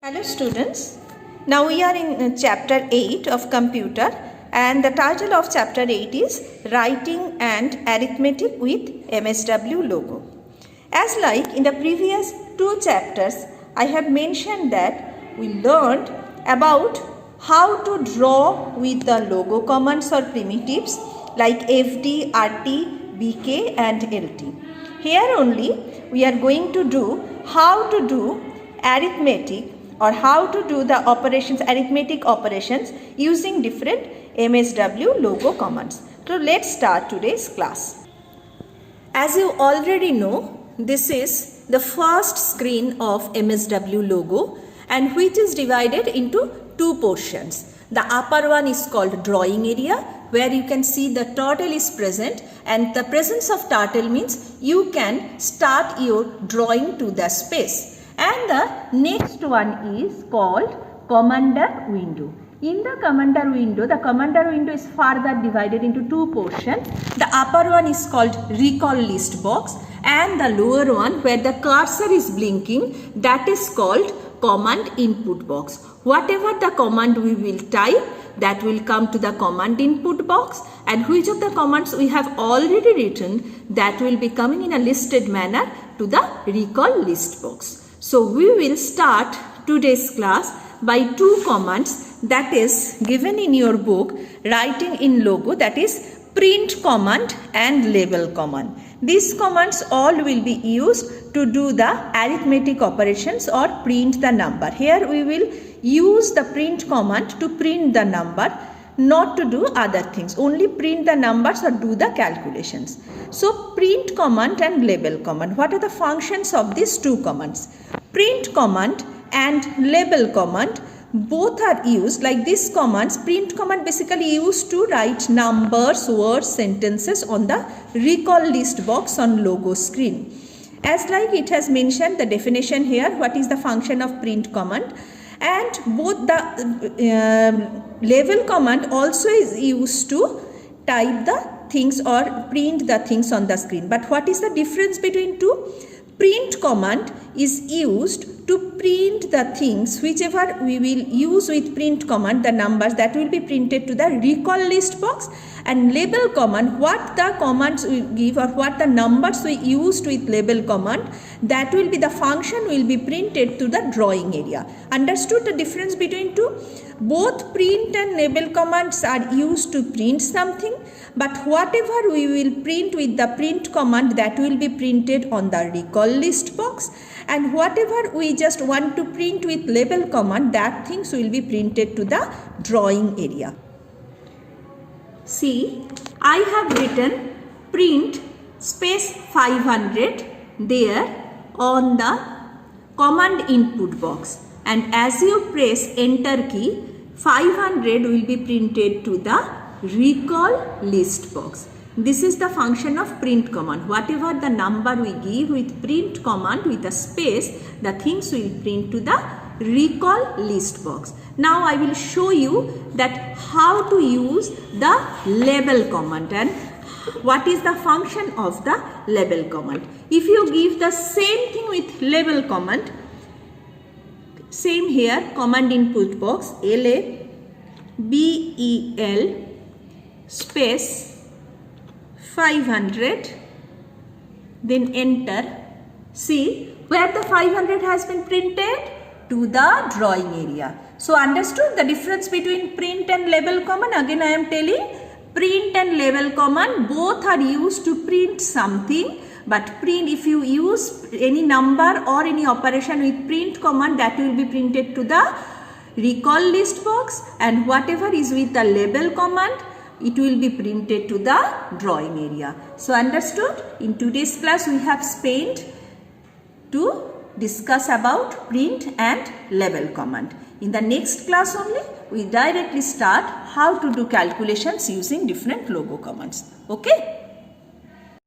Hello students, now we are in chapter 8 of computer and the title of chapter 8 is Writing and Arithmetic with MSW logo. As like in the previous two chapters, I have mentioned that we learned about how to draw with the logo commands or primitives like FD, RT, BK and LT. Here only we are going to do how to do arithmetic or how to do the operations, arithmetic operations using different MSW logo commands. So let's start today's class. As you already know, this is the first screen of MSW logo and which is divided into two portions. The upper one is called drawing area, where you can see the turtle is present, and the presence of turtle means you can start your drawing to the space. And the next one is called commander window. In the commander window is further divided into two portions. The upper one is called recall list box and the lower one where the cursor is blinking, that is called command input box. Whatever the command we will type, that will come to the command input box, and which of the commands we have already written, that will be coming in a listed manner to the recall list box. So we will start today's class by two commands that is given in your book Writing in Logo, that is print command and label command. These commands all will be used to do the arithmetic operations or print the number. Here we will use the print command to print the number, not to do other things, only print the numbers or do the calculations. So print command and label command, what are the functions of these two commands? Print command and label command both are used, like these commands, print command basically used to write numbers, words, sentences on the recall list box on logo screen. As like it has mentioned the definition here, what is the function of print command, and both the label command also is used to type the things or print the things on the screen. But what is the difference between two? Print command is used to print the things, whichever we will use with print command, the numbers that will be printed to the recall list box, and label command, what the commands we give or what the numbers we used with label command, that will be the function will be printed to the drawing area. Understood the difference between two? Both print and label commands are used to print something, but whatever we will print with the print command, that will be printed on the recall list box, and whatever we just want to print with label command, that things will be printed to the drawing area. See, I have written print space 500 there on the command input box, and as you press enter key, 500 will be printed to the recall list box. This is the function of print command. Whatever the number we give with print command with a space, the things will print to the recall list box. Now I will show you that how to use the label command and what is the function of the label command. If you give the same thing with label command, same here, command input box, LABEL space 500, then enter. See where the 500 has been printed? To the drawing area. So understood the difference between print and label command? Again I am telling, print and label command both are used to print something, but print, if you use any number or any operation with print command, that will be printed to the recall list box, and whatever is with the label command, it will be printed to the drawing area. So understood? In today's class we have spent to discuss about print and label command. In the next class only, we directly start how to do calculations using different logo commands. Okay?